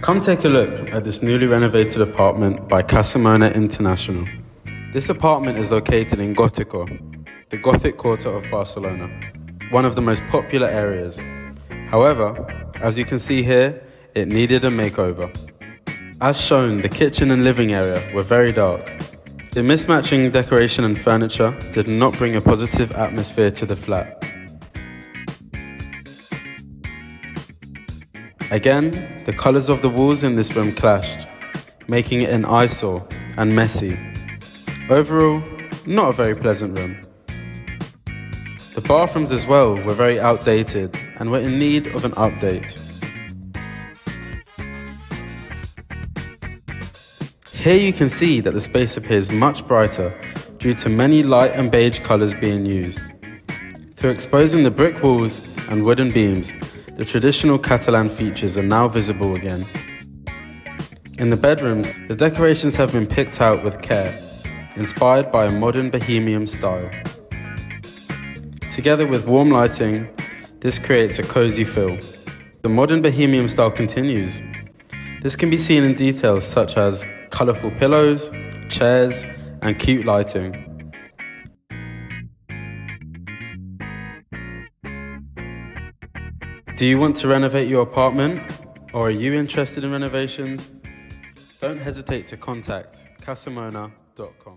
Come take a look at this newly renovated apartment by Barcelona International. This apartment is located in Gótico, the Gothic quarter of Barcelona, one of the most popular areas. However, as you can see here, it needed a makeover. As shown, the kitchen and living area were very dark. The mismatching decoration and furniture did not bring a positive atmosphere to the flat. Again, the colours of the walls in this room clashed, making it an eyesore and messy. Overall, not a very pleasant room. The bathrooms as well were very outdated and were in need of an update. Here you can see that the space appears much brighter due to many light and beige colours being used. Through exposing the brick walls and wooden beams, the traditional Catalan features are now visible again. In the bedrooms, the decorations have been picked out with care, inspired by a modern bohemian style. Together with warm lighting, this creates a cozy feel. The modern bohemian style continues. This can be seen in details such as colourful pillows, chairs, and cute lighting. Do you want to renovate your apartment, or are you interested in renovations? Don't hesitate to contact casamona.com.